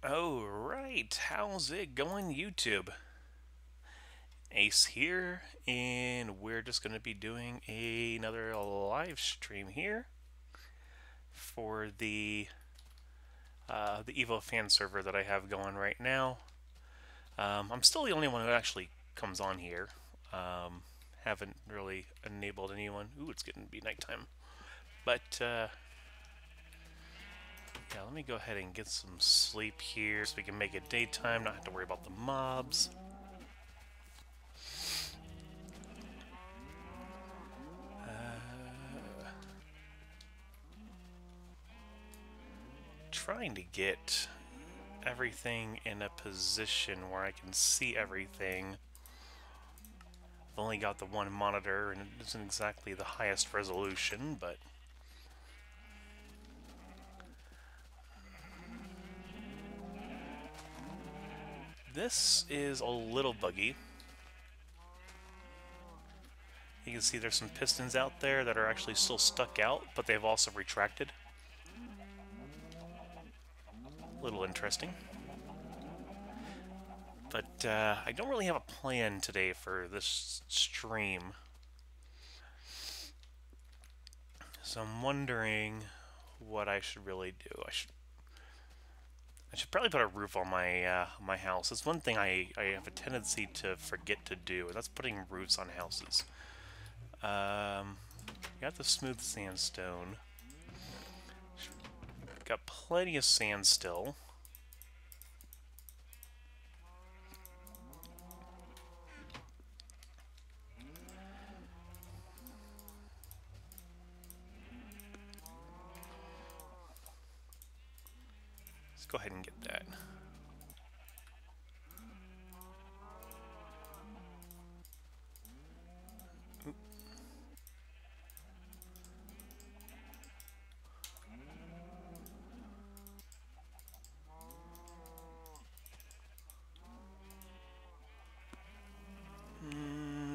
Alright, how's it going, YouTube? Ace here, and we're just going to be doing another live stream here for the Evo fan server that I have going right now. I'm still the only one who actually comes on here. Haven't really enabled anyone. Ooh, it's getting to be nighttime. But, yeah, let me go ahead and get some sleep here so we can make it daytime, not have to worry about the mobs. Trying to get everything in a position where I can see everything. I've only got the one monitor and it isn't exactly the highest resolution, but this is a little buggy. You can see there's some pistons out there that are actually still stuck out, but they've also retracted. A little interesting. But I don't really have a plan today for this stream. So I'm wondering what I should really do. I should probably put a roof on my house. It's one thing I have a tendency to forget to do, and that's putting roofs on houses. Got the smooth sandstone. Got plenty of sand still. Let's go ahead and get that.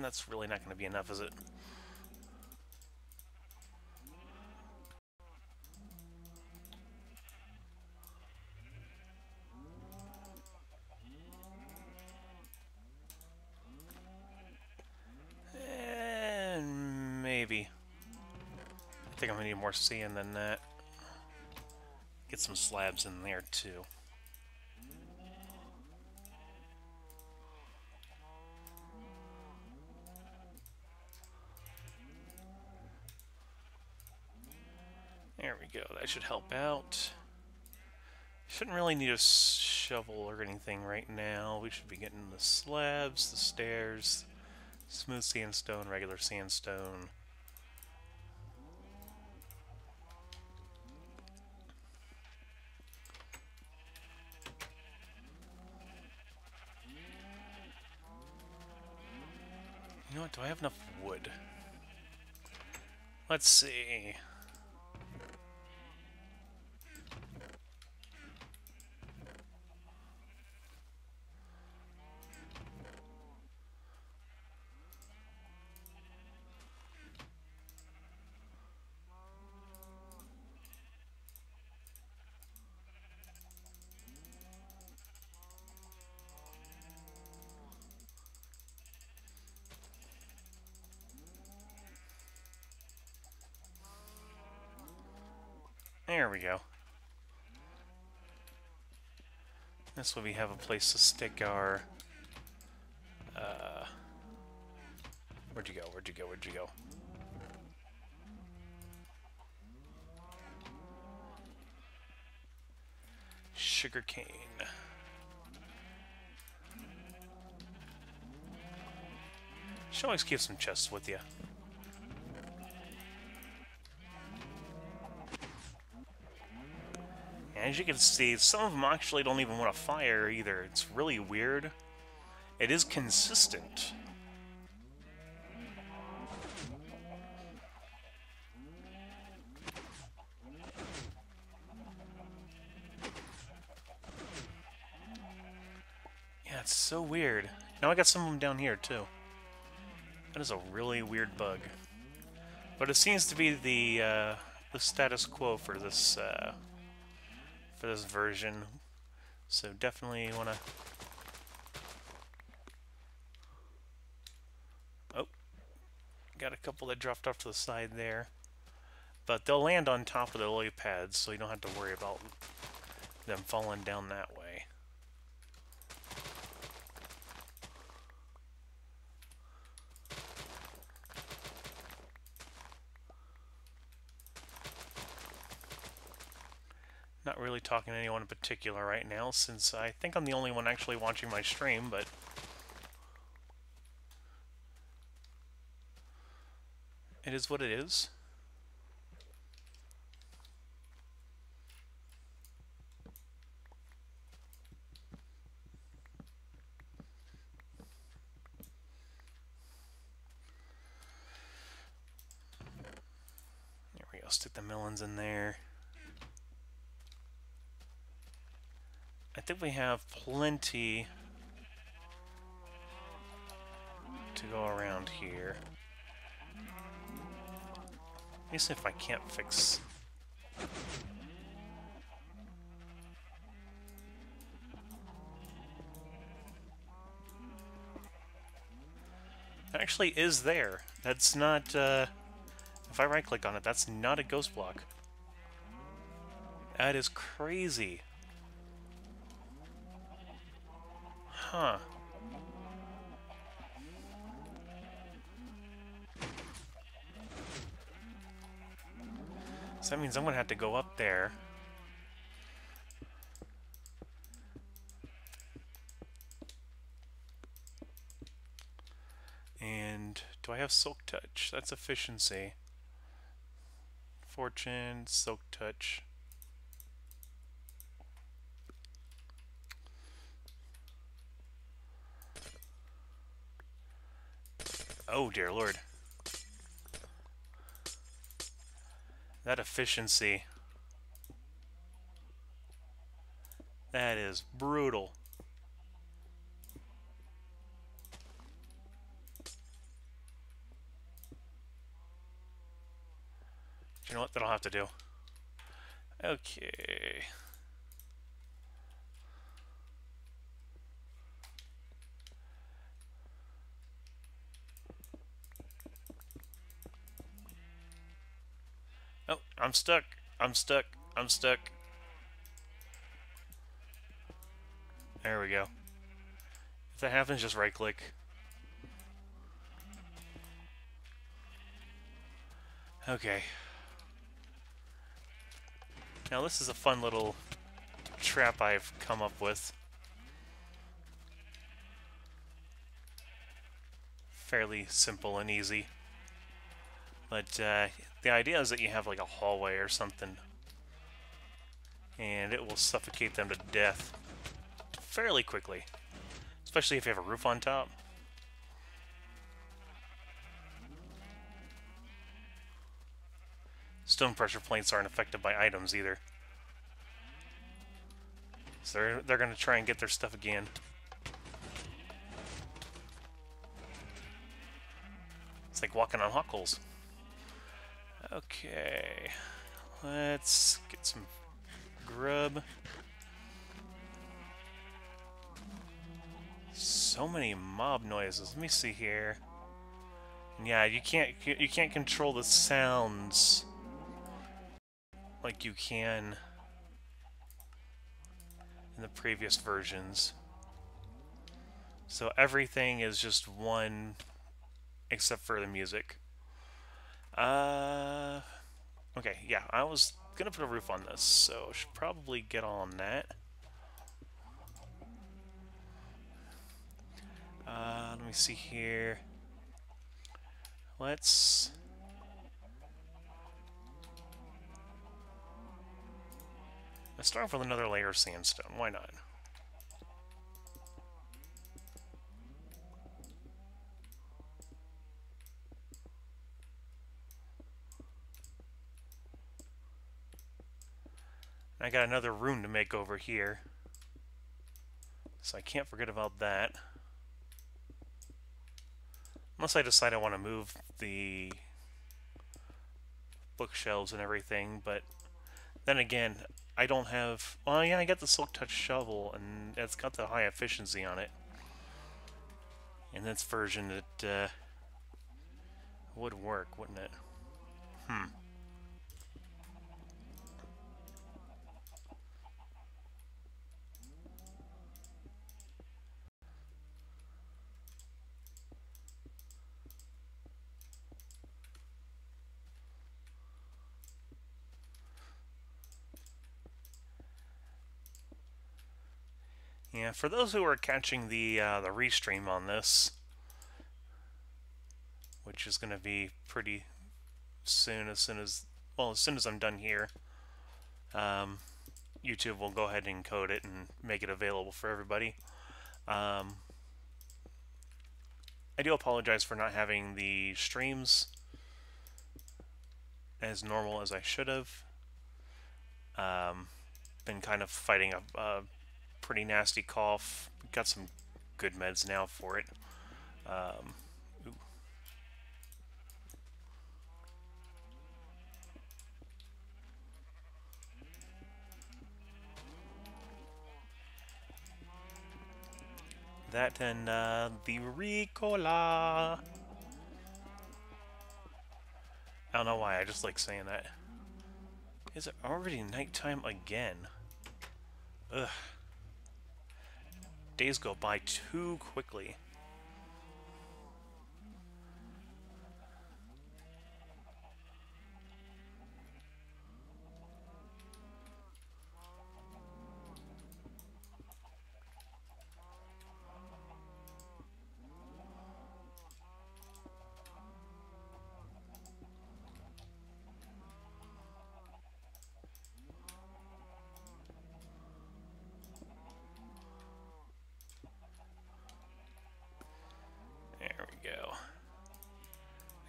That's really not going to be enough, is it? Maybe. I think I'm going to need more sand than that. Get some slabs in there, too. There we go. That should help out. Shouldn't really need a shovel or anything right now. We should be getting the slabs, the stairs, smooth sandstone, regular sandstone. You know what? Do I have enough wood? Let's see. There we go. This way we have a place to stick our... where'd you go? Where'd you go? Where'd you go? Sugar cane. Should always keep some chests with you. As you can see, some of them actually don't even want to fire either. It's really weird. It is consistent. Yeah, it's so weird. Now I got some of them down here, too. That is a really weird bug. But it seems to be the status quo for this version. So definitely want to... Oh, got a couple that dropped off to the side there. But they'll land on top of the lily pads, so you don't have to worry about them falling down that way. Not really talking to anyone in particular right now, since I think I'm the only one actually watching my stream, but... it is what it is. There we go, stick the melons in there. I think we have plenty to go around here. Let me see if I can't fix... It actually is there. That's not, if I right-click on it, that's not a ghost block. That is crazy. Huh. So that means I'm gonna have to go up there. And do I have Silk Touch? That's efficiency. Fortune, Silk Touch. Oh dear lord. That efficiency. That is brutal. You know what? That'll have to do. Okay. Oh, I'm stuck. I'm stuck. I'm stuck. There we go. If that happens, just right-click. Okay. Now this is a fun little trap I've come up with. Fairly simple and easy. But the idea is that you have like a hallway or something. And it will suffocate them to death fairly quickly. Especially if you have a roof on top. Stone pressure plates aren't affected by items either. So they're going to try and get their stuff again. It's like walking on hot coals. Okay. Let's get some grub. So many mob noises. Let me see here. Yeah, you can't control the sounds like you can in the previous versions. So everything is just one except for the music. Okay, yeah, I was gonna put a roof on this, so I should probably get on that. Let me see here. Let's start off with another layer of sandstone. Why not? I got another room to make over here, so I can't forget about that. Unless I decide I want to move the bookshelves and everything, but then again, I don't have... Well, yeah, I got the Silk Touch shovel, and it's got the high efficiency on it. In this version, it would work, wouldn't it? Hmm. Yeah, for those who are catching the restream on this, which is going to be pretty soon, as soon as I'm done here, um, YouTube will go ahead and encode it and make it available for everybody. I do apologize for not having the streams as normal as I should have. Been kind of fighting a pretty nasty cough. Got some good meds now for it. Ooh. That and the Ricola. I don't know why, I just like saying that. Is it already nighttime again? Ugh. Days go by too quickly. There we go.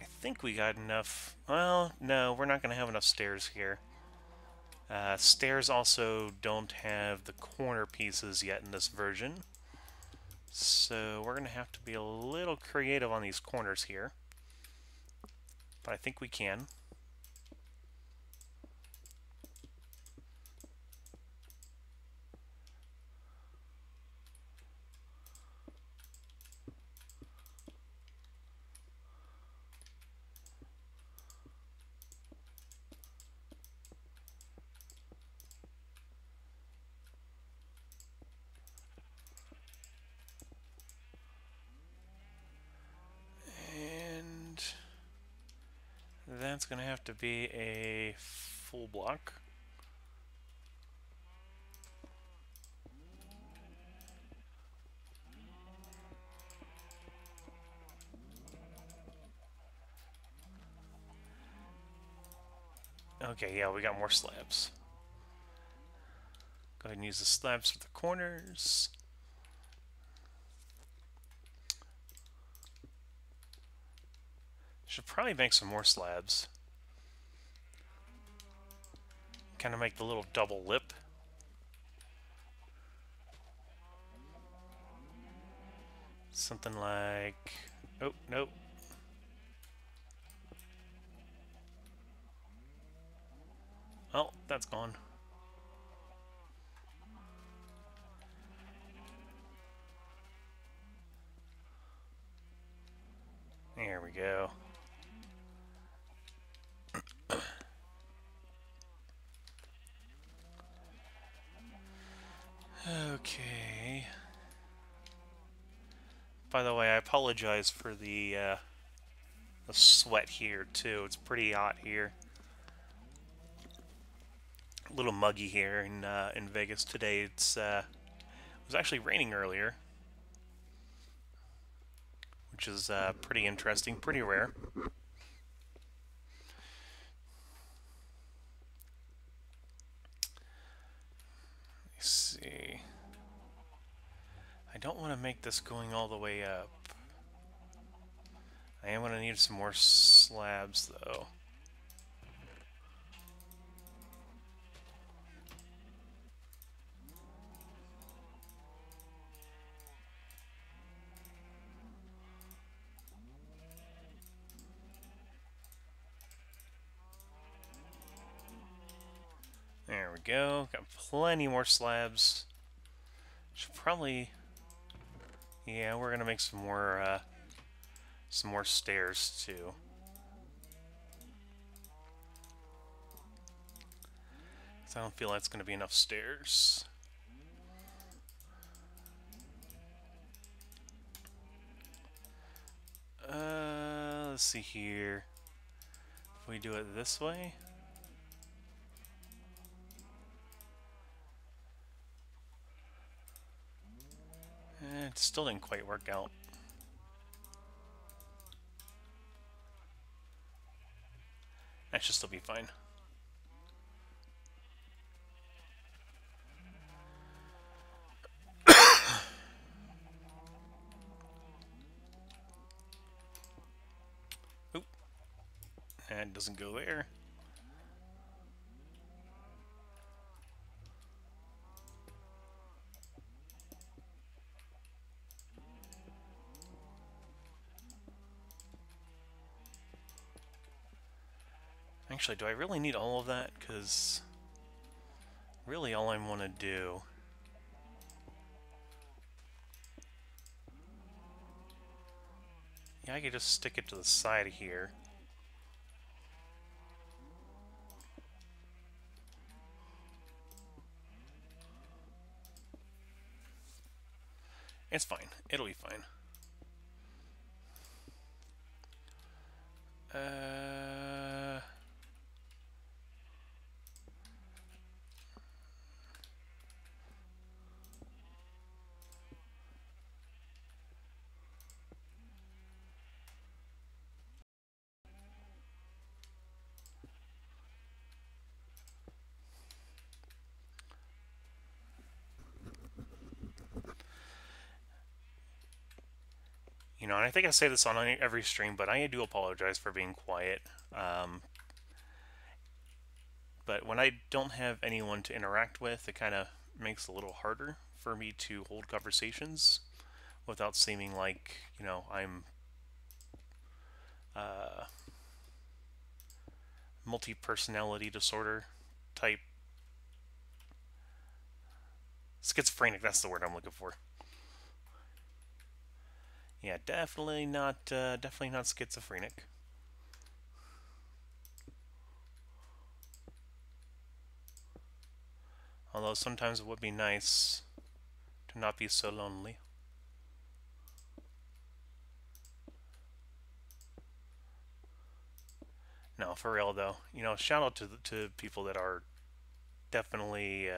I think we got enough. Well, no, we're not going to have enough stairs here. Stairs also don't have the corner pieces yet in this version. So we're going to have to be a little creative on these corners here. But I think we can. And that's going to have to be a full block. Okay, yeah, we got more slabs. Go ahead and use the slabs for the corners. Should probably make some more slabs. Kind of make the little double lip. Something like... Oh, nope. Oh, that's gone. There we go. Okay. By the way, I apologize for the sweat here, too. It's pretty hot here. A little muggy here in Vegas today. It was actually raining earlier, which is pretty interesting, pretty rare. Let's see. I don't want to make this going all the way up. I am going to need some more slabs, though. There we go. Got plenty more slabs. Should probably... Yeah, we're gonna make some more stairs too. I don't feel that's gonna be enough stairs. Let's see here. If we do it this way. It still didn't quite work out. That should still be fine. Oop. That doesn't go there. Actually, do I really need all of that? Because really all I want to do... Yeah, I could just stick it to the side here. It's fine. It'll be fine. You know, and I think I say this on every stream, but I do apologize for being quiet. But when I don't have anyone to interact with, it kind of makes it a little harder for me to hold conversations without seeming like, you know, I'm multi-personality disorder type. Schizophrenic, that's the word I'm looking for. Yeah, definitely not schizophrenic. Although sometimes it would be nice to not be so lonely. No, for real though. You know, shout out to people that are definitely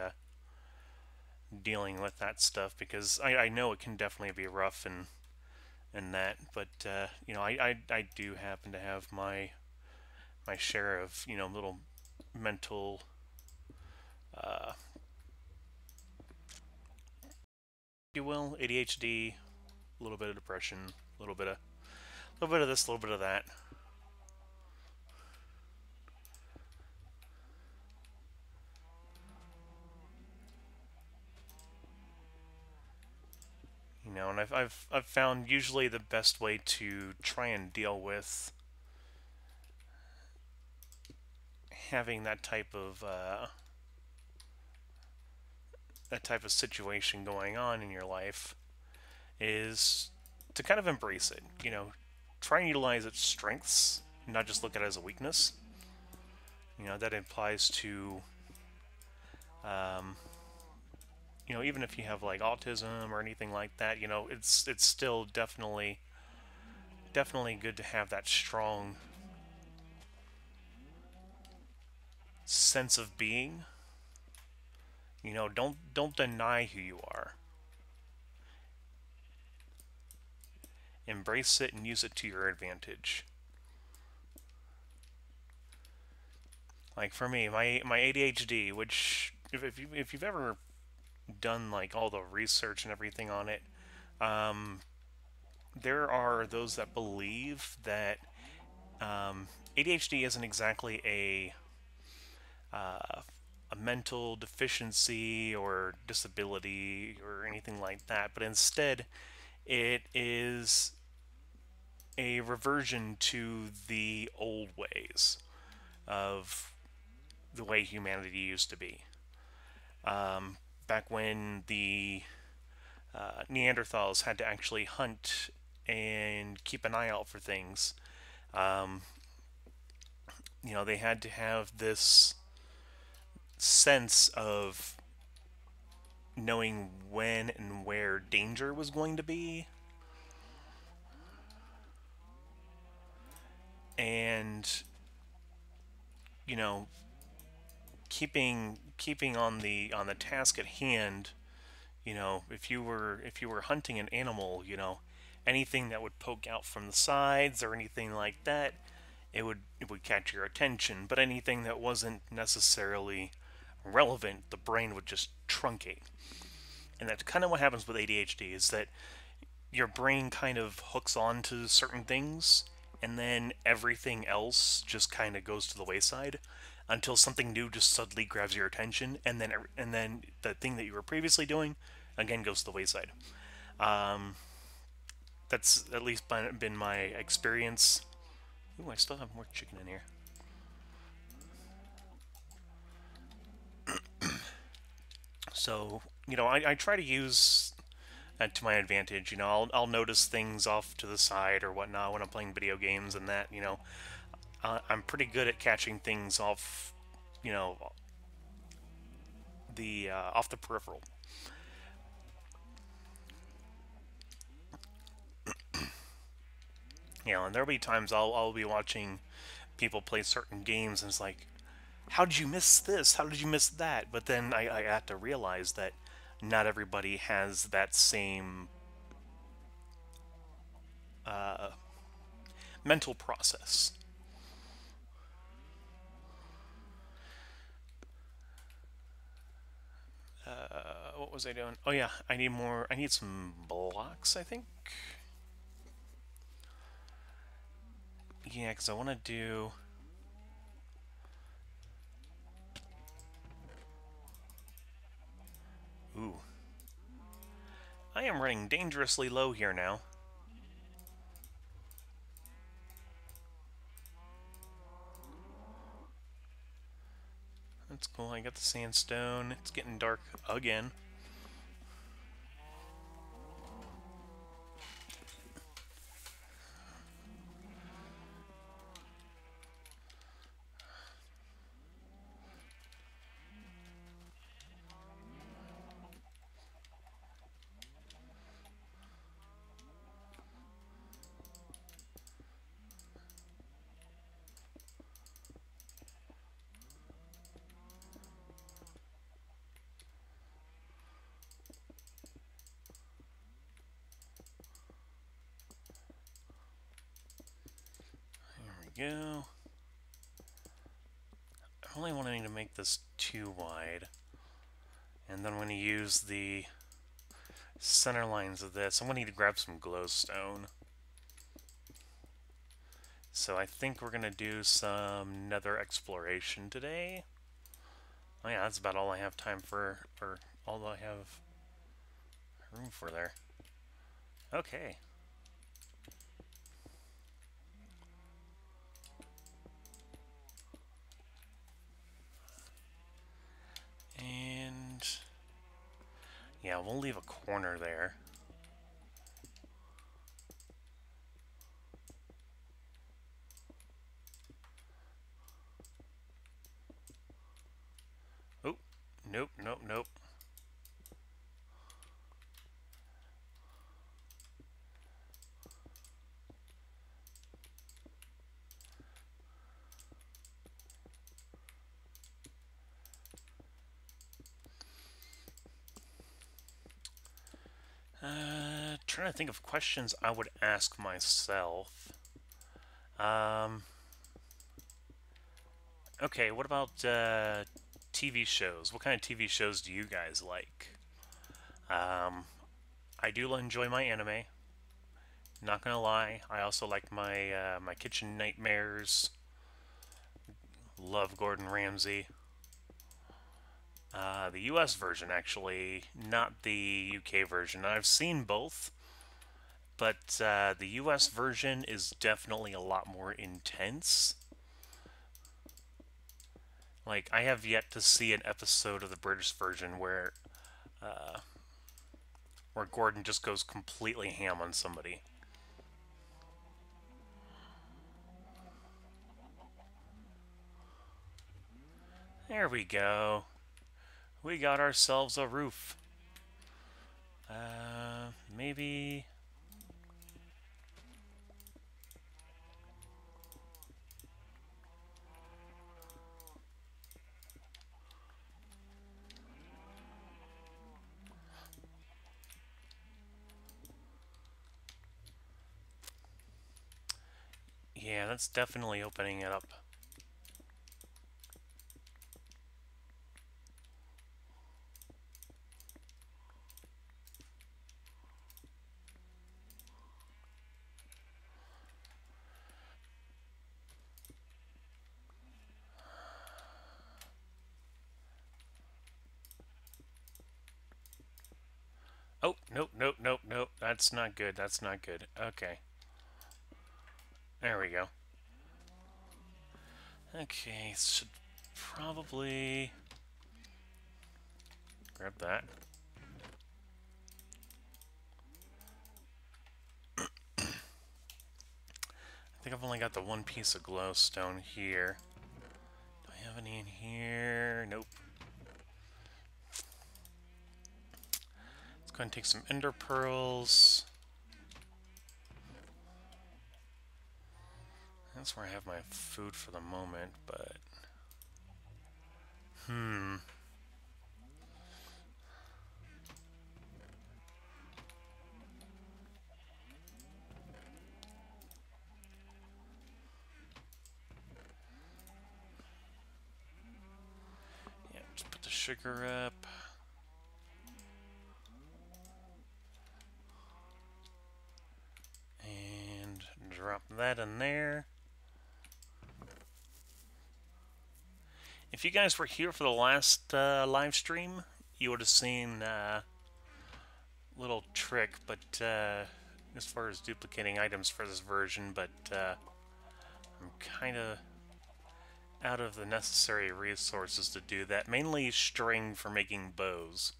dealing with that stuff, because I know it can definitely be rough and that, but you know, I do happen to have my share of, you know, little mental if you will, ADHD, a little bit of depression, a little bit of this, a little bit of that. You know, and I've found usually the best way to try and deal with having that type of situation going on in your life is to kind of embrace it. You know, try and utilize its strengths, not just look at it as a weakness. You know, that implies to, you know, even if you have like autism or anything like that, you know, it's still definitely good to have that strong sense of being. You know, don't deny who you are. Embrace it and use it to your advantage. Like for me, my ADHD, which if you've ever done like all the research and everything on it, there are those that believe that ADHD isn't exactly a mental deficiency or disability or anything like that, but instead it is a reversion to the old ways of the way humanity used to be. Back when the Neanderthals had to actually hunt and keep an eye out for things. Um, they had to have this sense of knowing when and where danger was going to be, and you know, keeping on the task at hand. If you were hunting an animal, anything that would poke out from the sides or anything like that, it would catch your attention. But anything that wasn't necessarily relevant, the brain would just truncate. And that's kind of what happens with ADHD, is that your brain kind of hooks on to certain things, and then everything else just kind of goes to the wayside until something new just suddenly grabs your attention, and then the thing that you were previously doing again goes to the wayside. Um, that's at least been my experience. Ooh, I still have more chicken in here. So, I try to use that to my advantage. I'll notice things off to the side or whatnot when I'm playing video games, and I'm pretty good at catching things off, you know, the off the peripheral. And there'll be times I'll be watching people play certain games, and it's like, how did you miss this? How did you miss that? But then I have to realize that not everybody has that same uh, mental process. What was I doing? Oh yeah, I need more. I need some blocks, I think. Yeah, because I want to do. Ooh, I am running dangerously low here now. That's cool. I got the sandstone. It's getting dark again. There we go. I'm only wanting to make this too wide. And then I'm going to use the center lines of this. I'm going to need to grab some glowstone. So I think we're going to do some nether exploration today. Oh yeah, that's about all I have time for, or all I have room for there. Okay. And yeah, we'll leave a corner there. Oh, nope, nope, nope. Trying to think of questions I would ask myself. Um, okay, what about TV shows? What kind of TV shows do you guys like? Um, I do enjoy my anime. Not gonna lie, I also like my kitchen nightmares. Love Gordon Ramsay. The U.S. version, actually, not the U.K. version. I've seen both, but the U.S. version is definitely a lot more intense. Like, I have yet to see an episode of the British version where Gordon just goes completely ham on somebody. There we go. We got ourselves a roof. Maybe... Yeah, that's definitely opening it up. Oh, nope, nope, nope, nope. That's not good. That's not good. Okay. There we go. Okay, should probably grab that. I think I've only got the one piece of glowstone here. Do I have any in here? Nope. Let's go ahead and take some ender pearls. That's where I have my food for the moment, but... Yeah, just put the sugar up. And drop that in there. If you guys were here for the last live stream, you would have seen a little trick, but as far as duplicating items for this version, but I'm kind of out of the necessary resources to do that. Mainly string for making bows,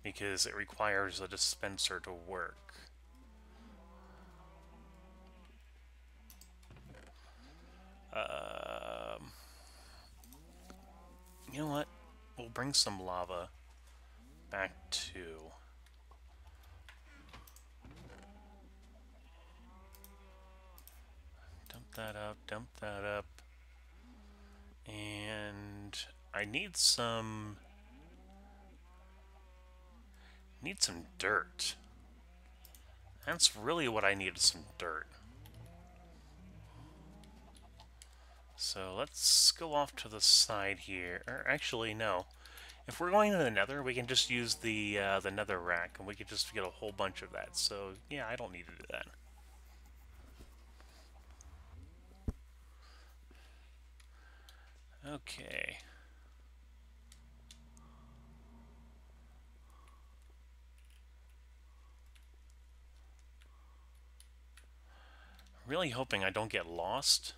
because it requires a dispenser to work. You know what? We'll bring some lava back too. Dump that up, dump that up. And I need some dirt. That's really what I need, is some dirt. So let's go off to the side here. Or actually, no. If we're going to the nether, we can just use the nether rack, and we could just get a whole bunch of that. So, yeah, I don't need to do that. Okay. Really hoping I don't get lost.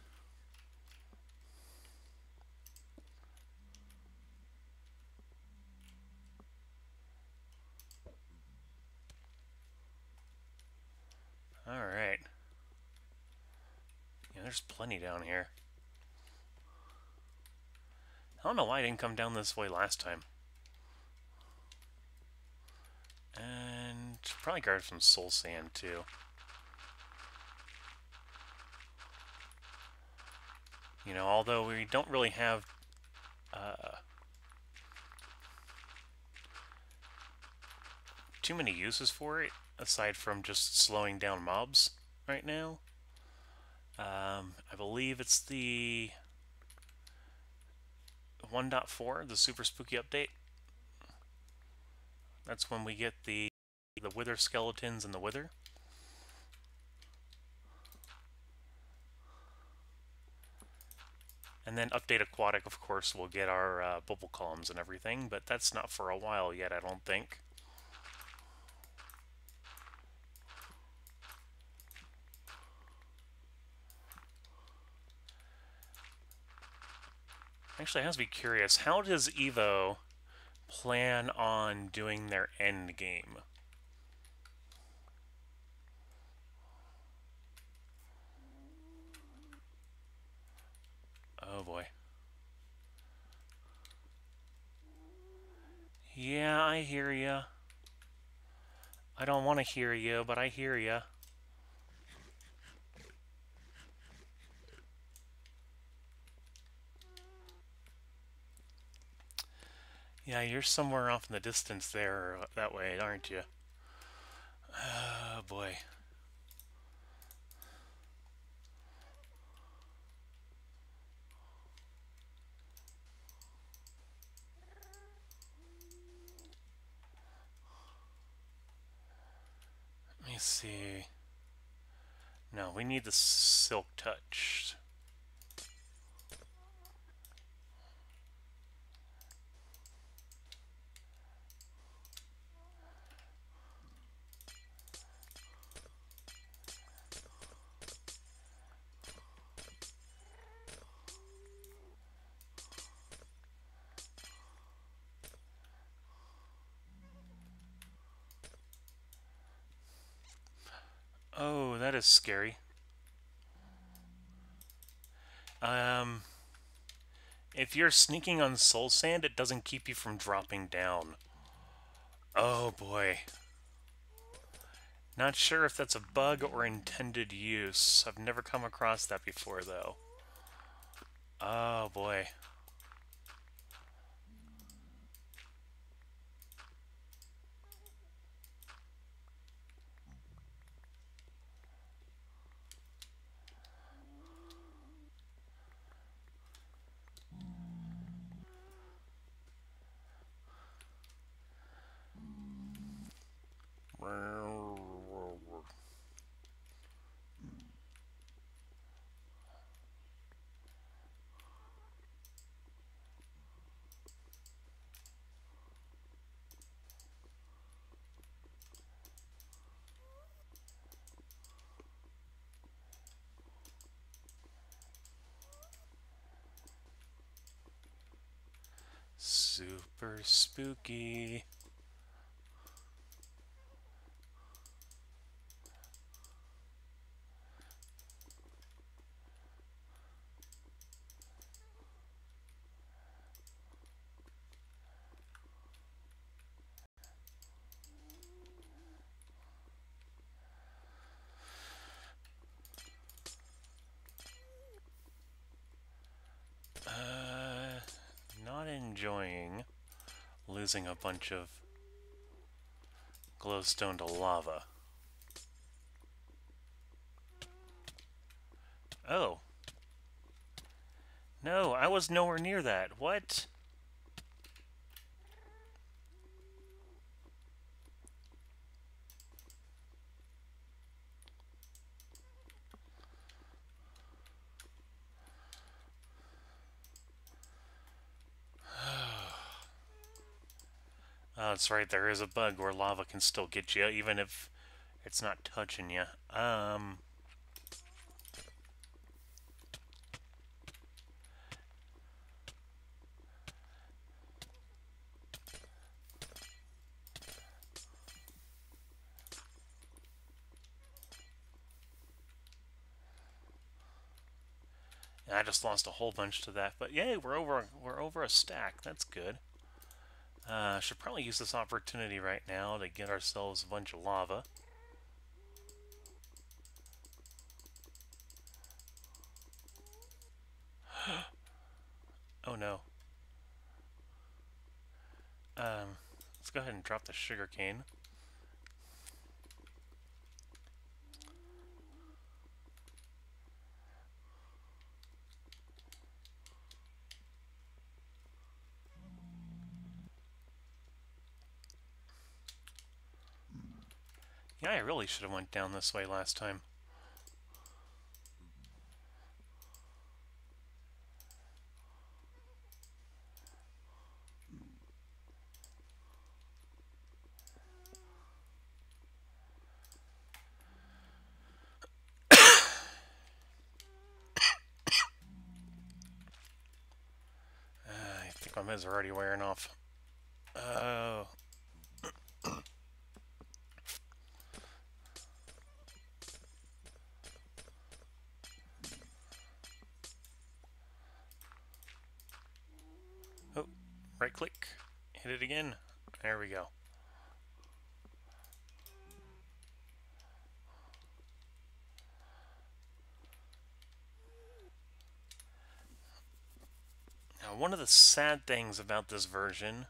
Alright. Yeah, there's plenty down here. I don't know why I didn't come down this way last time. And probably grab some soul sand too. You know, although we don't really have too many uses for it, aside from just slowing down mobs right now. I believe it's the 1.4, the super spooky update. That's when we get the wither skeletons and the wither. And then update aquatic, of course, we'll get our bubble columns and everything, but that's not for a while yet, I don't think. Actually, I have to be curious. How does Evo plan on doing their end game? Oh boy. Yeah, I hear ya. I don't want to hear you, but I hear ya. Yeah, you're somewhere off in the distance there that way, aren't you? Oh boy. Let me see. No, we need the silk touch. Oh, that is scary. Um, if you're sneaking on soul sand, it doesn't keep you from dropping down. Oh boy. Not sure if that's a bug or intended use. I've never come across that before, though. Oh boy. Super spooky. Not enjoying losing a bunch of glowstone to lava. Oh. No, I was nowhere near that. What? Oh, that's right, there is a bug where lava can still get you, even if it's not touching you. I just lost a whole bunch to that, but yay, we're over a stack. That's good. Should probably use this opportunity right now to get ourselves a bunch of lava. Oh no. Let's go ahead and drop the sugarcane. Yeah, I really should have went down this way last time. my meds are already wearing off. Oh. Oh, right click. Hit it again. There we go. Now, one of the sad things about this version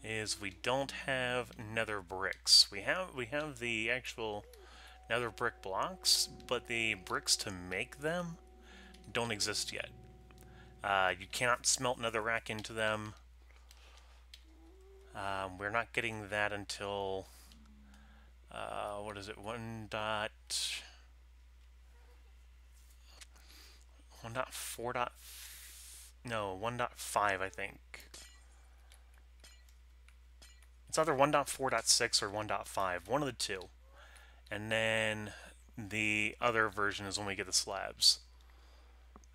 is we don't have nether bricks. We have the actual nether brick blocks, but the bricks to make them don't exist yet. You cannot smelt netherrack into them. We're not getting that until what is it? 1.4. No, 1.5, I think. It's either 1.4.6 or 1.5, one of the two. And then the other version is when we get the slabs.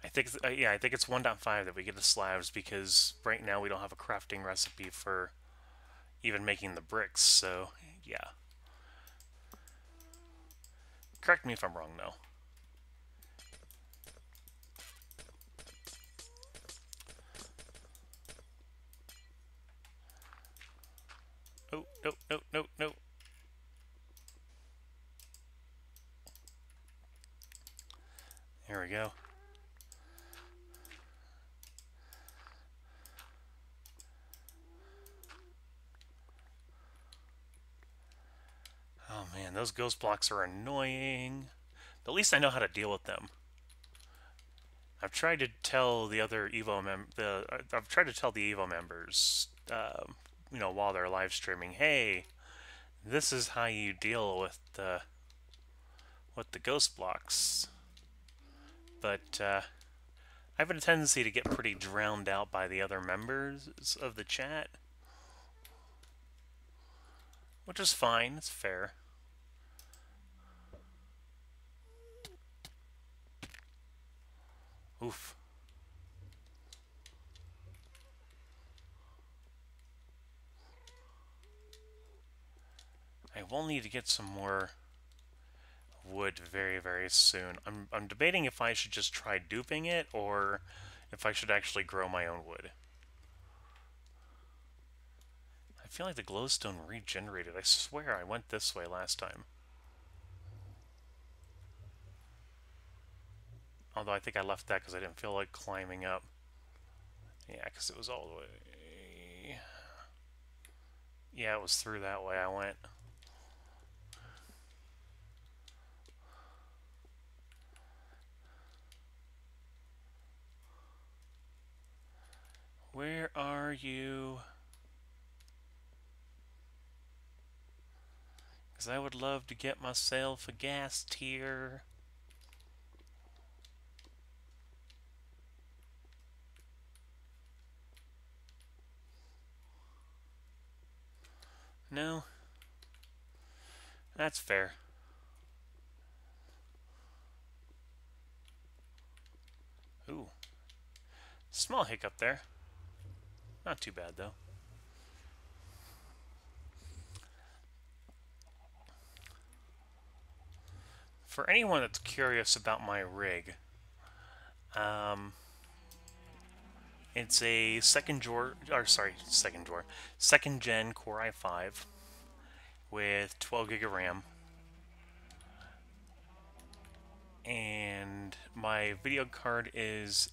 I think, yeah, I think it's 1.5 that we get the slabs, because right now we don't have a crafting recipe for even making the bricks, so yeah. Correct me if I'm wrong, though. Oh, no, no, no, no. There we go. Oh man, those ghost blocks are annoying. But at least I know how to deal with them. I've tried to tell the other I've tried to tell the Evo members, while they're live streaming, hey, this is how you deal with the ghost blocks. But I have a tendency to get pretty drowned out by the other members of the chat, which is fine. It's fair. Oof. I will need to get some more wood very, very soon. I'm debating if I should just try duping it, or if I should actually grow my own wood. I feel like the glowstone regenerated. I swear I went this way last time. Although I think I left that because I didn't feel like climbing up. Yeah, because it was all the way... Yeah, it was through that way I went. Where are you? Because I would love to get myself a gas tier. No? That's fair. Ooh. Small hiccup there. Not too bad, though. For anyone that's curious about my rig, it's a second gen Core i5 with 12 gig of RAM, and my video card is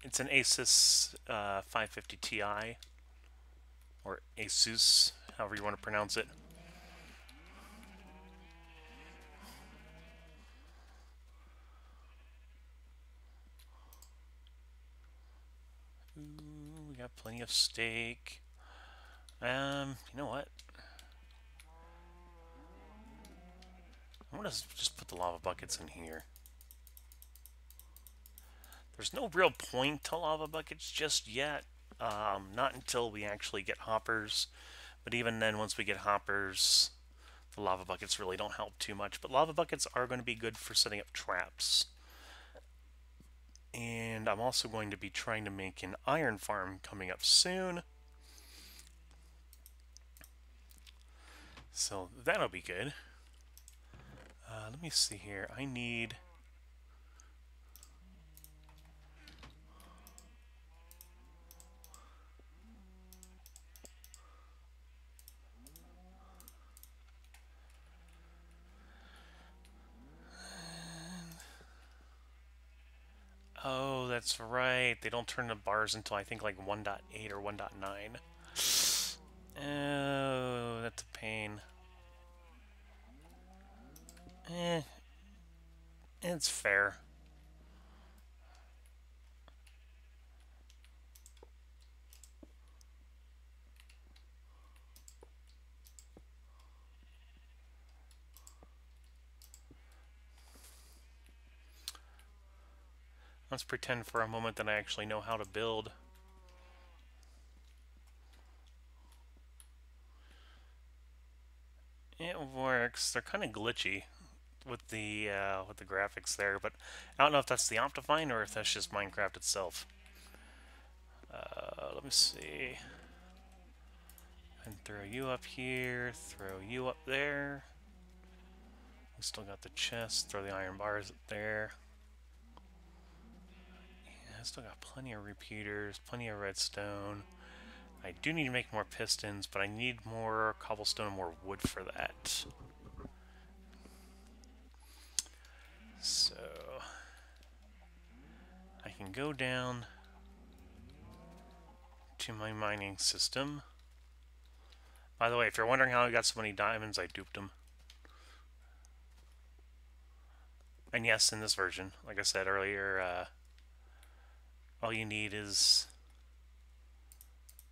it's an Asus 550 Ti, or Asus, however you want to pronounce it. Ooh, we got plenty of steak. You know what? I'm gonna just put the lava buckets in here. There's no real point to lava buckets just yet. Not until we actually get hoppers. But even then, once we get hoppers, the lava buckets really don't help too much. But lava buckets are going to be good for setting up traps And I'm also going to be trying to make an iron farm coming up soon. So that'll be good. Let me see here. I need... Oh, that's right. They don't turn the bars until I think like 1.8 or 1.9. Oh, that's a pain. It's fair. Let's pretend for a moment that I actually know how to build. It works. They're kind of glitchy with the graphics there, but I don't know if that's the Optifine or if that's just Minecraft itself. Let me see. And throw you up here, throw you up there. We still got the chest, throw the iron bars up there. Yeah, I still got plenty of repeaters, plenty of redstone. I do need to make more pistons, but I need more cobblestone and more wood for that. So I can go down to my mining system. By the way, if you're wondering how I got so many diamonds, I duped them. And yes, in this version, like I said earlier, all you need is...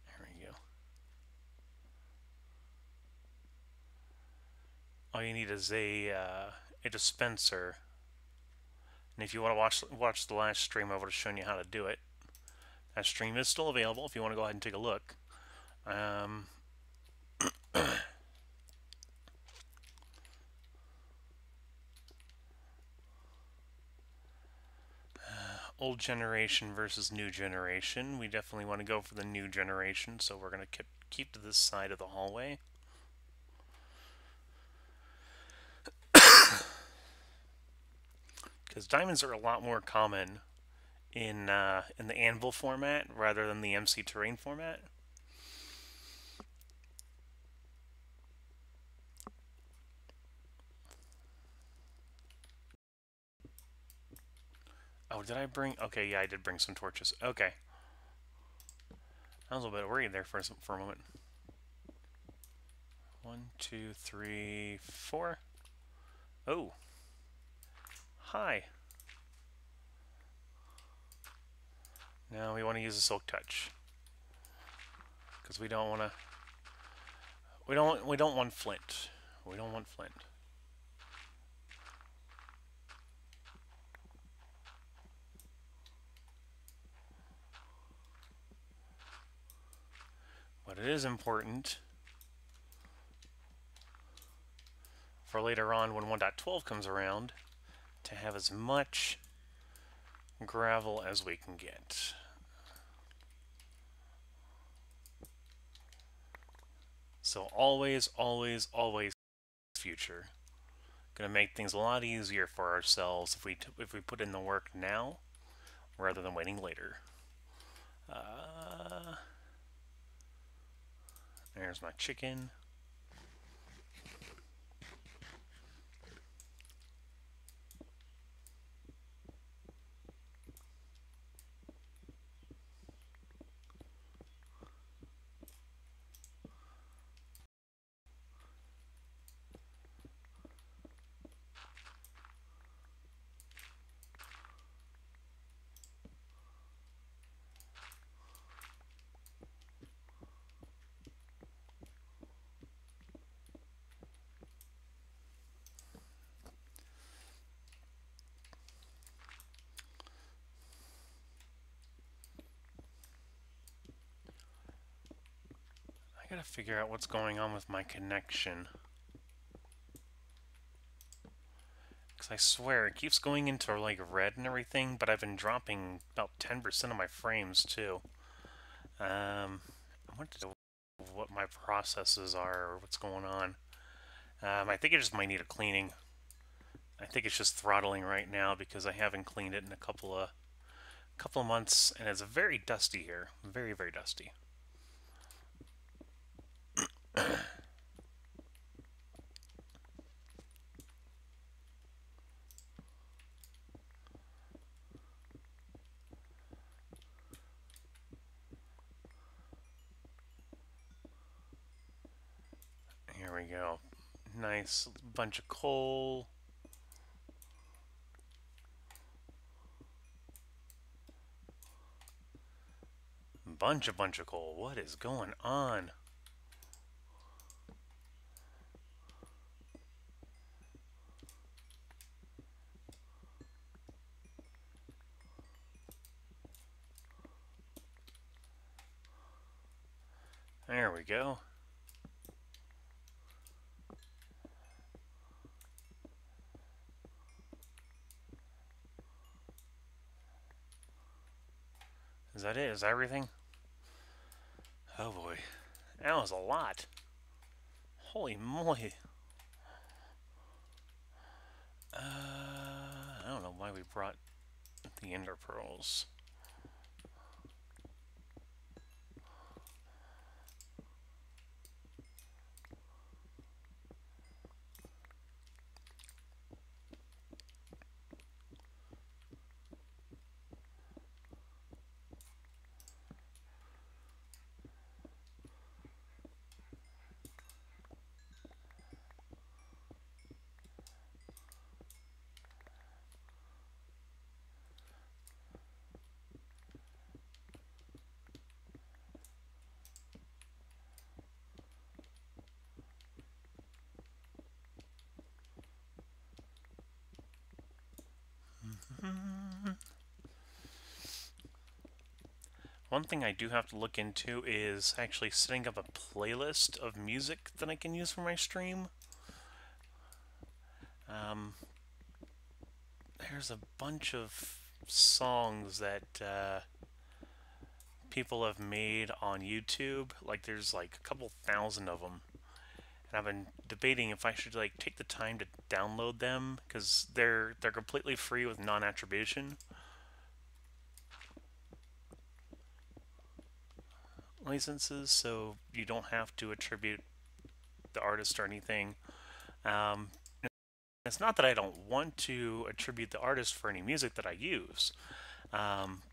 There we go. All you need is a dispenser. And if you want to watch the last stream, I would have shown you how to do it. That stream is still available if you want to go ahead and take a look. Old generation versus new generation. We definitely want to go for the new generation, so we're going to keep to this side of the hallway. Because diamonds are a lot more common in the anvil format rather than the MC terrain format. Oh, did I bring... Okay, yeah, I did bring some torches. Okay. I was a little bit worried there for a moment. 1, 2, 3, 4. Oh. Hi. Now we want to use a silk touch. Because we don't want to... We don't want flint. We don't want flint. But it is important for later on when 1.12 comes around to have as much gravel as we can get. So always, always, always future. Gonna make things a lot easier for ourselves if we put in the work now rather than waiting later. There's my chicken. I gotta figure out what's going on with my connection. I swear, it keeps going into like red and everything, but I've been dropping about 10% of my frames too. I want to know what my processes are or what's going on. I think it just might need a cleaning. I think it's just throttling right now because I haven't cleaned it in a couple of months, and it's very dusty here. Very, very dusty. Here we go. Nice bunch of coal. Bunch of coal. What is going on? There we go. Is that it? Is that everything? Oh boy. That was a lot. Holy moly. I don't know why we brought the ender pearls. One thing I do have to look into is actually setting up a playlist of music that I can use for my stream. There's a bunch of songs that people have made on YouTube. Like there's like a couple thousand of them. And I've been debating if I should like take the time to download them because they're completely free with non-attribution licenses, so you don't have to attribute the artist or anything. Um, it's not that I don't want to attribute the artist for any music that I use, um,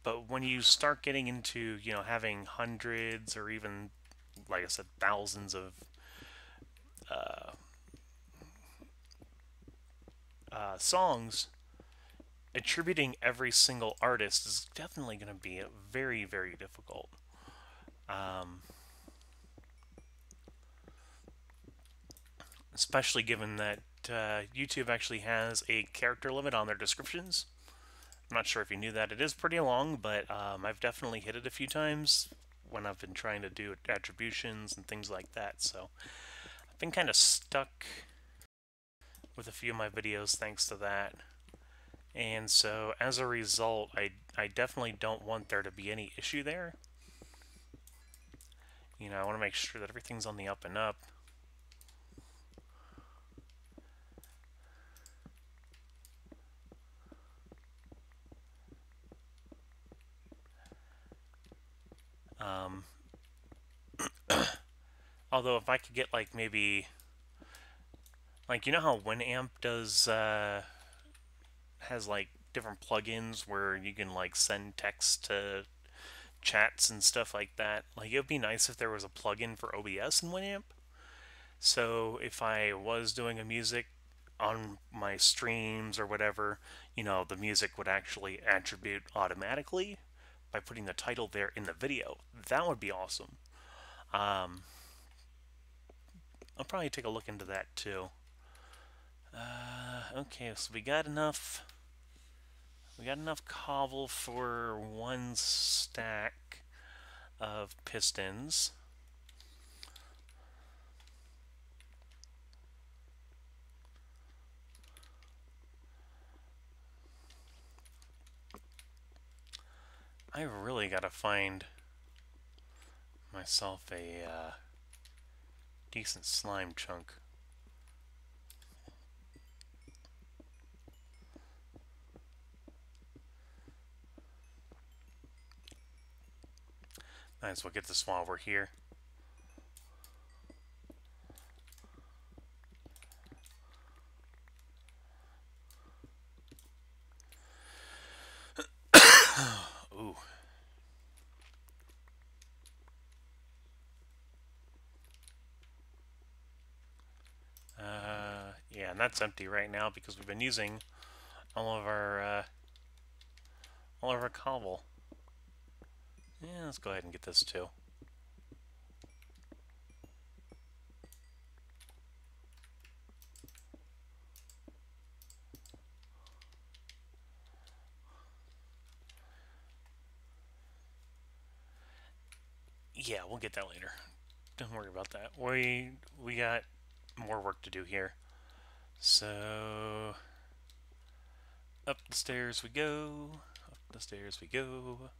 but when you start getting into having hundreds or even, like I said, thousands of songs, attributing every single artist is definitely going to be very, very difficult. Um, Especially given that YouTube actually has a character limit on their descriptions. I'm not sure if you knew that. It is pretty long, but I've definitely hit it a few times when I've been trying to do attributions and things like that. So I've been kind of stuck with a few of my videos thanks to that. And so as a result, I definitely don't want there to be any issue there. I want to make sure that everything's on the up and up. Although if I could get like maybe, like how Winamp does has like different plugins where you can like send text to chats and stuff like that. Like it would be nice if there was a plugin for OBS in Winamp. So if I was doing a music on my streams or whatever, the music would actually attribute automatically by putting the title there in the video. That would be awesome. I'll probably take a look into that too. Okay, so we got enough. We got enough cobble for one stack of pistons. I really gotta find myself a decent slime chunk. Might as well get this while we're here. Ooh. Yeah, and that's empty right now because we've been using all of our cobble. Yeah, let's go ahead and get this too. Yeah, we'll get that later. Don't worry about that. We got more work to do here. So up the stairs we go. Up the stairs we go.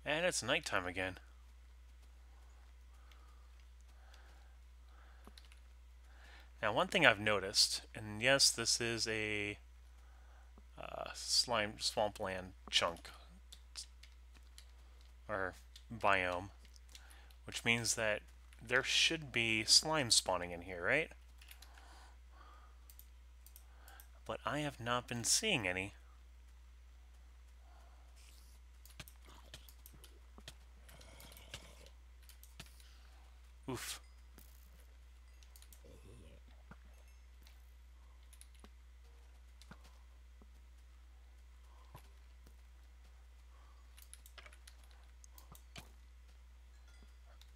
And it's nighttime again. Now, one thing I've noticed, and yes, this is a slime swampland chunk or biome, which means that there should be slime spawning in here, right? But I have not been seeing any. Oof.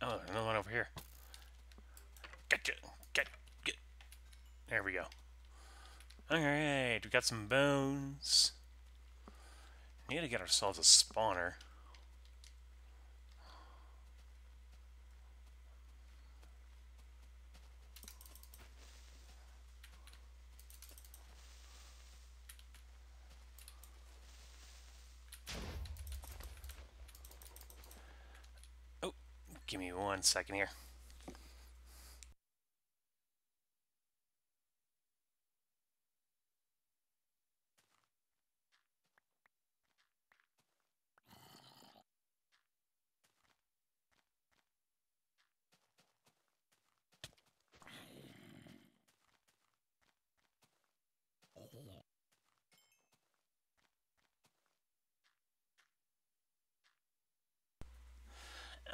Oh, another one over here. Gotcha. Get. There we go. Alright, we got some bones. We need to get ourselves a spawner. Oh, give me 1 second here.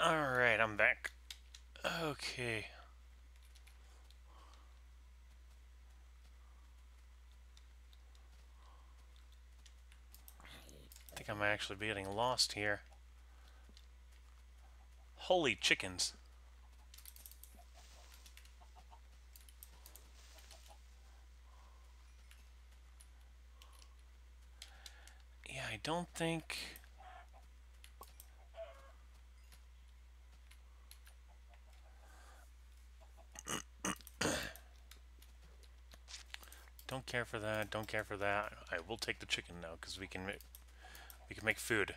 Alright, I'm back. Okay. I think I might actually be getting lost here. Holy chickens. Yeah, I don't think... Don't care for that, don't care for that. I will take the chicken now, because we can make food.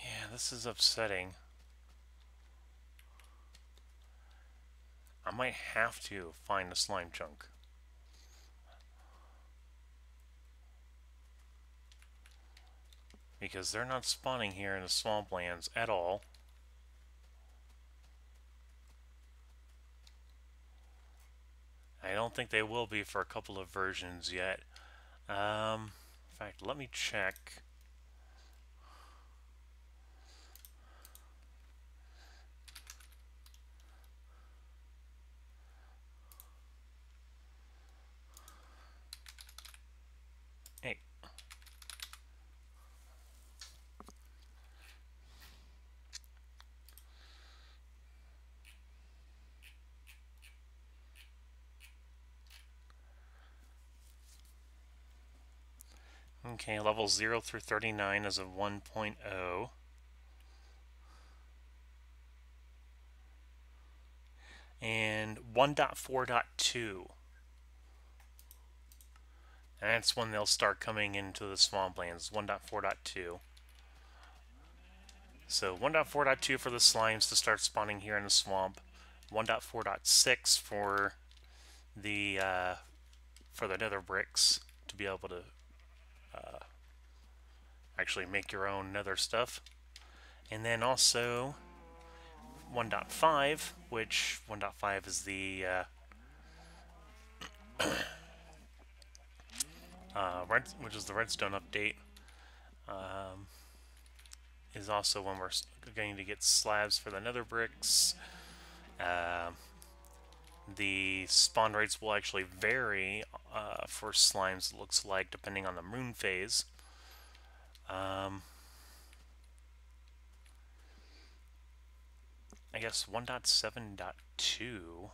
Yeah, this is upsetting. I might have to find a slime chunk. Because they're not spawning here in the swamplands at all. I don't think they will be for a couple of versions yet. In fact, let me check. Hey. Okay, level 0 through 39 is a 1.0. And 1.4.2. And that's when they'll start coming into the swamplands, 1.4.2. So 1.4.2 for the slimes to start spawning here in the swamp. 1.4.6 for the nether bricks to be able to actually make your own nether stuff. And then also 1.5, which 1.5 is the which is the redstone update. Is also when we're going to get slabs for the nether bricks. The spawn rates will actually vary for slimes, it looks like, depending on the moon phase. I guess 1.7.2,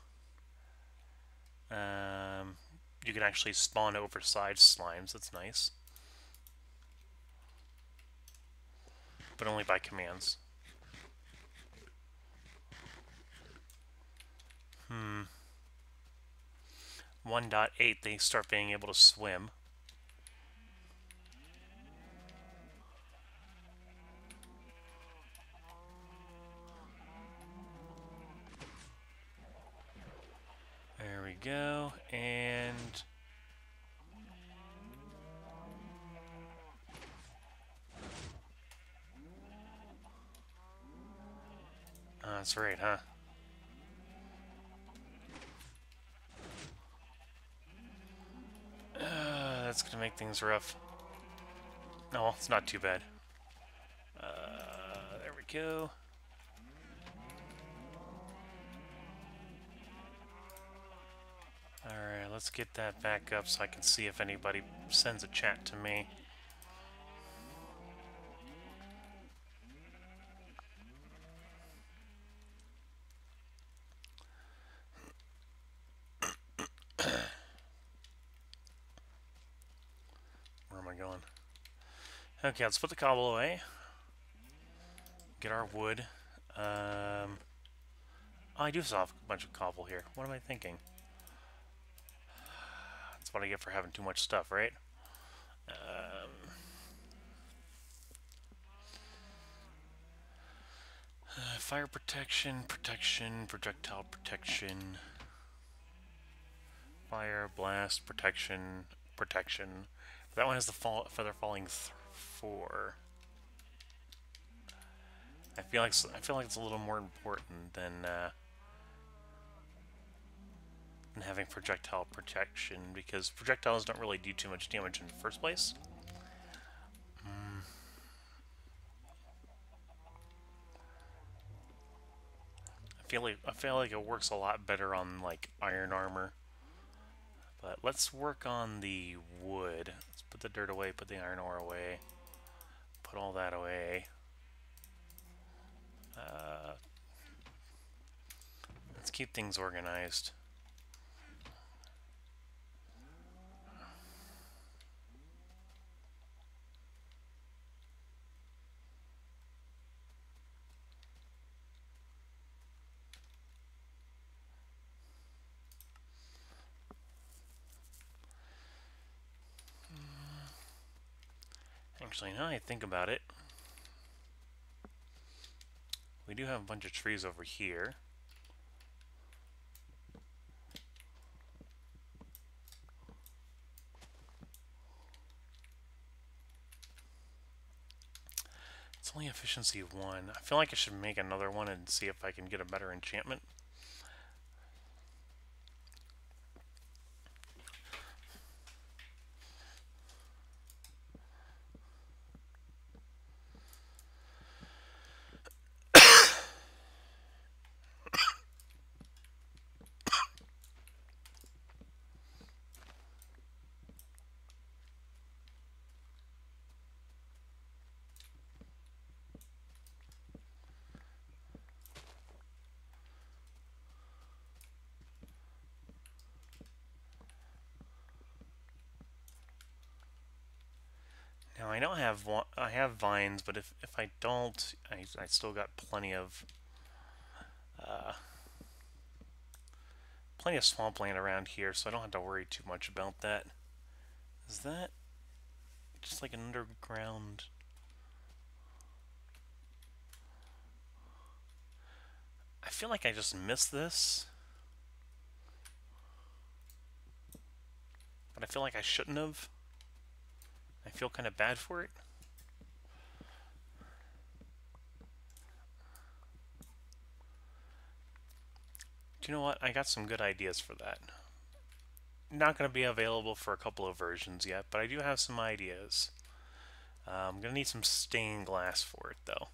you can actually spawn oversized slimes. That's nice. But only by commands. 1.8, they start being able to swim. There we go, and that's right, huh? That's gonna make things rough. No, it's not too bad. There we go. Alright, let's get that back up so I can see if anybody sends a chat to me. Where am I going? Okay, let's put the cobble away. Get our wood. Oh, I do still have a bunch of cobble here. What am I thinking? That's what I get for having too much stuff, right? Fire protection, projectile protection, fire, blast, protection. That one has the feather falling 4. I feel like it's a little more important than having projectile protection, because projectiles don't really do too much damage in the first place. I feel like it works a lot better on like iron armor. But let's work on the wood. Let's put the dirt away, put the iron ore away, put all that away. Let's keep things organized. Actually, now I think about it, we do have a bunch of trees over here. It's only efficiency 1. I feel like I should make another one and see if I can get a better enchantment. I don't have I have vines, but if I don't, I still got uh, plenty of swampland around here, so I don't have to worry too much about that. Is that just like an underground? I feel like I just missed this, but I feel like I shouldn't have. I feel kind of bad for it. Do you know what? I got some good ideas for that. Not going to be available for a couple of versions yet, but I do have some ideas. I'm going to need some stained glass for it, though.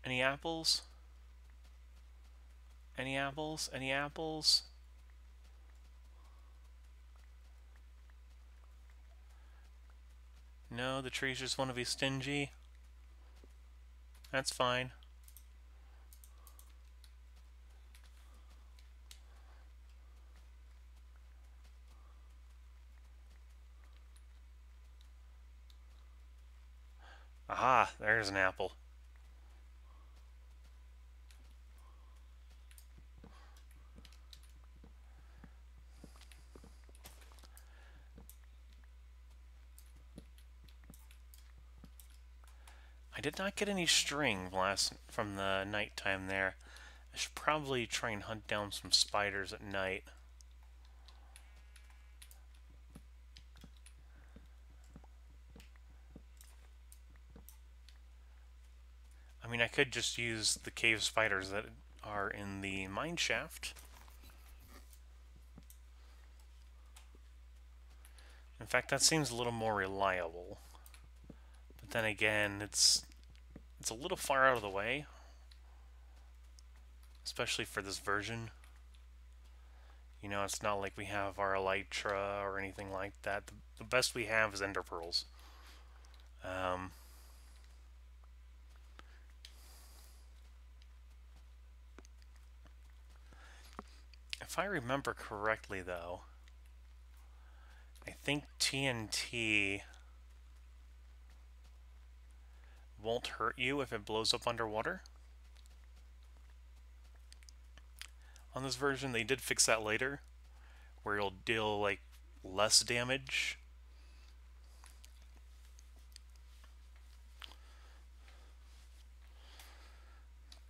Any apples? Any apples? Any apples? No, the trees just want to be stingy. That's fine. Aha, there's an apple. I did not get any string from the nighttime there. I should probably try and hunt down some spiders at night. I mean, I could just use the cave spiders that are in the mine shaft. In fact, that seems a little more reliable. But then again, it's a little far out of the way, especially for this version. You know, it's not like we have our elytra or anything like that. The best we have is ender pearls. If I remember correctly, though, I think TNT won't hurt you if it blows up underwater. On this version, they did fix that later, where you'll deal, like, less damage.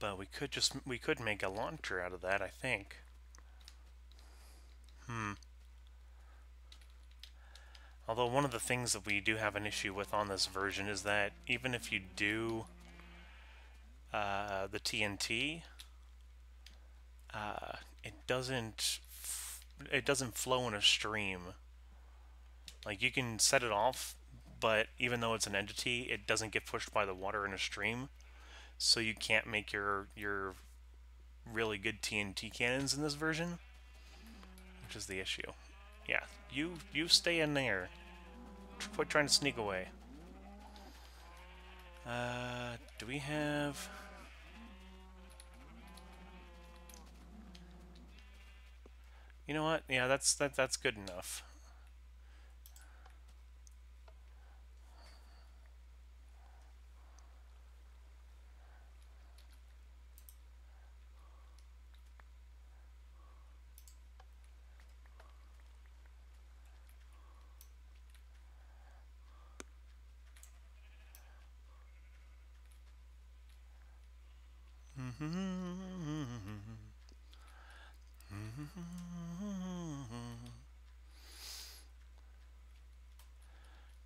But we could make a launcher out of that, I think. Although one of the things that we do have an issue with on this version is that even if you do the TNT, it doesn't flow in a stream. Like, you can set it off, but even though it's an entity, it doesn't get pushed by the water in a stream. So you can't make your really good TNT cannons in this version, which is the issue. Yeah, you stay in there. Quit trying to sneak away. Do we have... You know what? Yeah, that's good enough.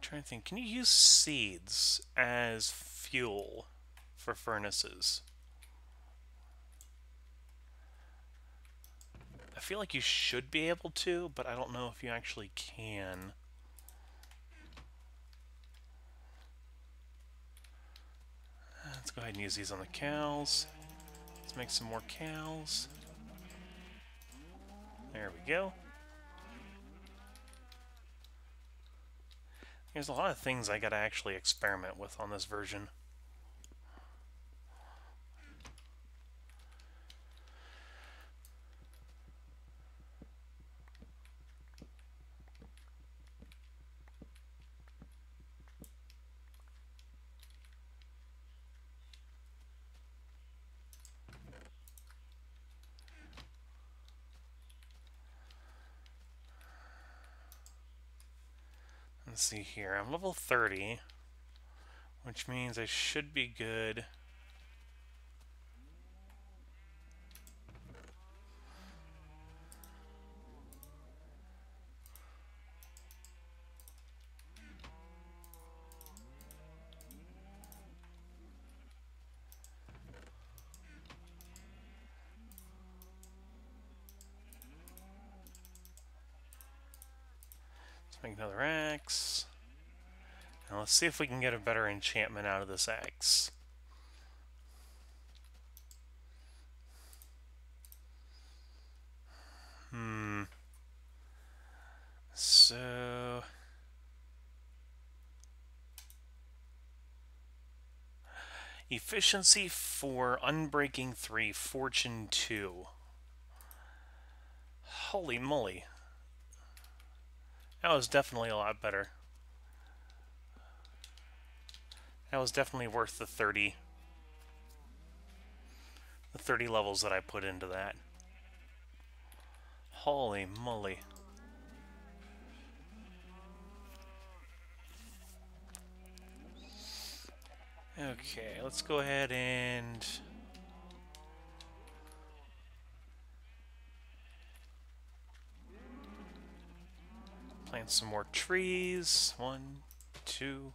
Trying to think, can you use seeds as fuel for furnaces? I feel like you should be able to, but I don't know if you actually can. Let's go ahead and use these on the cows. Let's make some more cows. There we go. There's a lot of things I gotta actually experiment with on this version. Let's see here. I'm level 30, which means I should be good. Let's make another axe. Now let's see if we can get a better enchantment out of this axe. So... Efficiency 4, Unbreaking 3, Fortune 2. Holy moly. That was definitely a lot better. That was definitely worth the 30 levels that I put into that. Holy moly. Okay, let's go ahead and plant some more trees. 1, 2,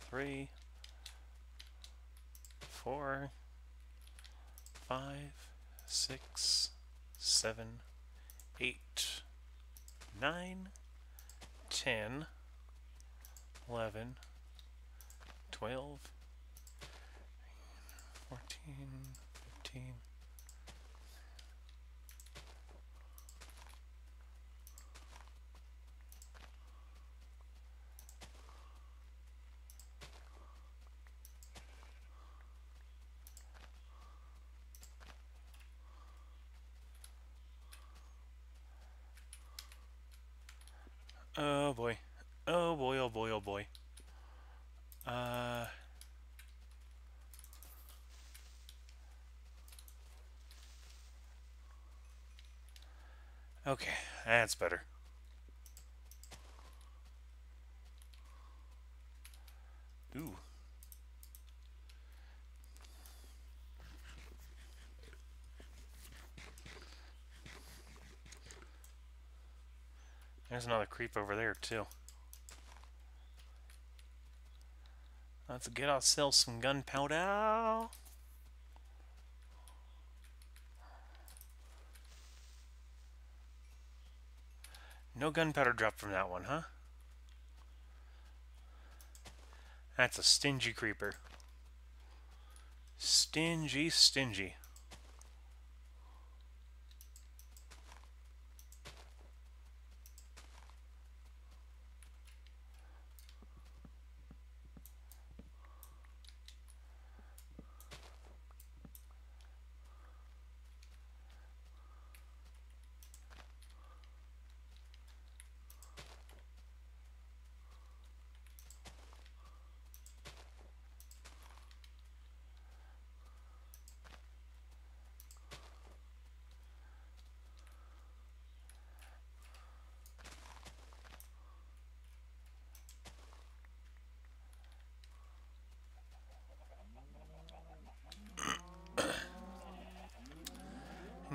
3, 4, 5, 6, 7, 8, 9, 10, 11, 12, 14, 15. Oh boy. Oh boy, oh boy, oh boy. Okay, that's better. Ooh. There's another creep over there, too. Let's get ourselves some gunpowder. No gunpowder dropped from that one, huh? That's a stingy creeper. Stingy, stingy.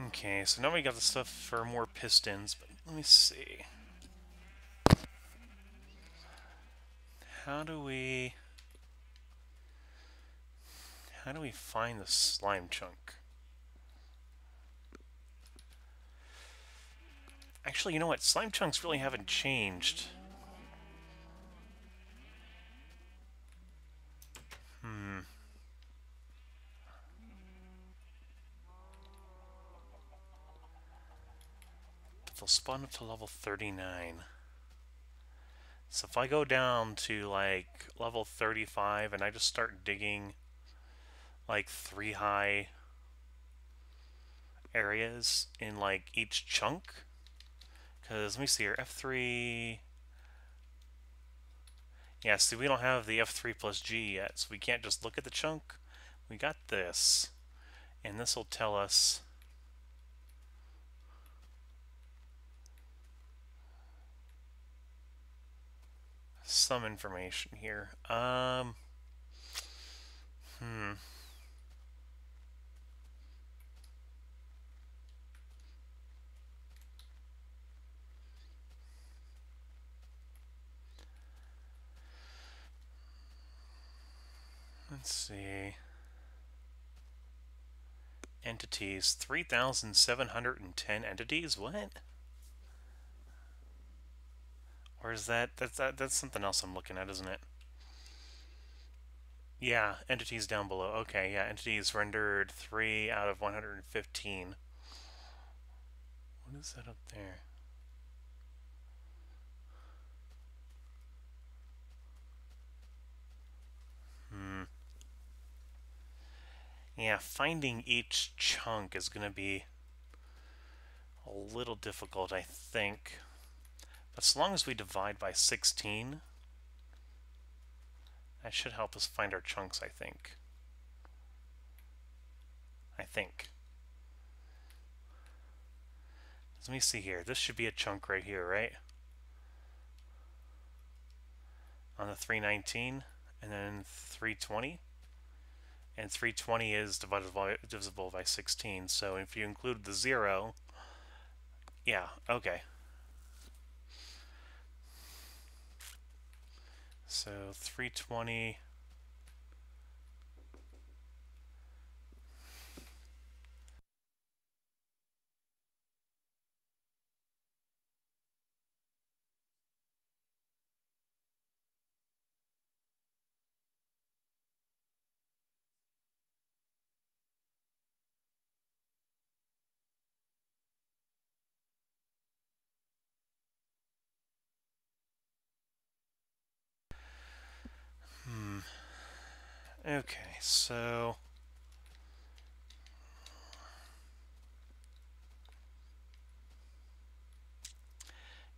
Okay, so now we got the stuff for more pistons, but let me see. How do we find the slime chunk? Actually, you know what? Slime chunks really haven't changed. But they'll spawn up to level 39. So if I go down to like level 35 and I just start digging like 3 high areas in like each chunk, because let me see here, F3. Yeah, see, we don't have the F3 plus G yet, so we can't just look at the chunk. We got this, and this will tell us some information here. Let's see. Entities, 3,710 entities? What? Or is that, that's something else I'm looking at, isn't it? Yeah, entities down below. Okay, yeah, entities rendered 3 out of 115. What is that up there? Yeah, finding each chunk is going to be a little difficult, I think. But as long as we divide by 16, that should help us find our chunks, I think. Let me see here. This should be a chunk right here, right? On the 319, and then 320. And 320 is divisible by 16, so if you include the 0, yeah, okay. So 320... Okay, so...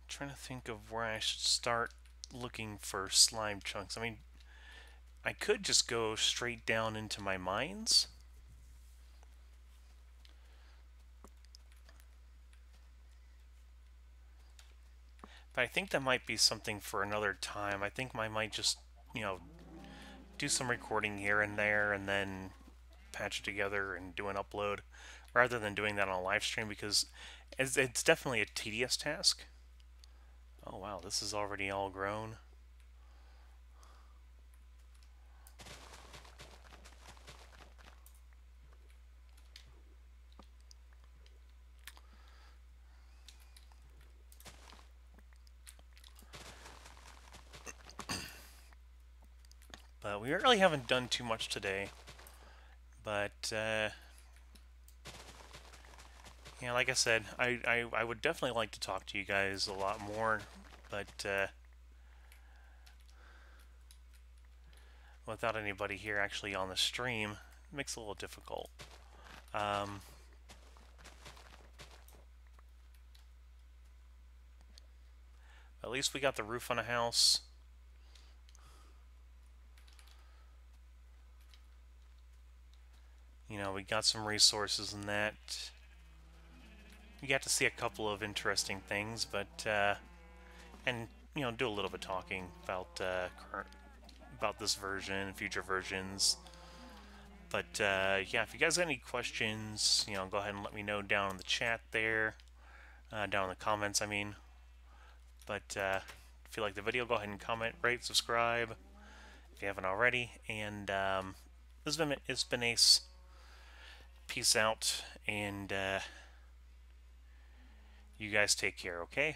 trying to think of where I should start looking for slime chunks. I mean, I could just go straight down into my mines. But I think that might be something for another time. I think I might just, do some recording here and there and then patch it together and do an upload rather than doing that on a live stream, because it's definitely a tedious task. Oh wow, this is already all grown. But we really haven't done too much today. But, yeah, like I said, I would definitely like to talk to you guys a lot more, but without anybody here actually on the stream, it makes it a little difficult. At least we got the roof on a house. We got some resources in that. We got to see a couple of interesting things, but and do a little bit of talking about about this version, future versions. But yeah, if you guys got any questions, go ahead and let me know down in the chat there, down in the comments, I mean. But if you like the video, go ahead and comment, rate, subscribe if you haven't already. And it's been Ace. Peace out, and You guys take care, okay?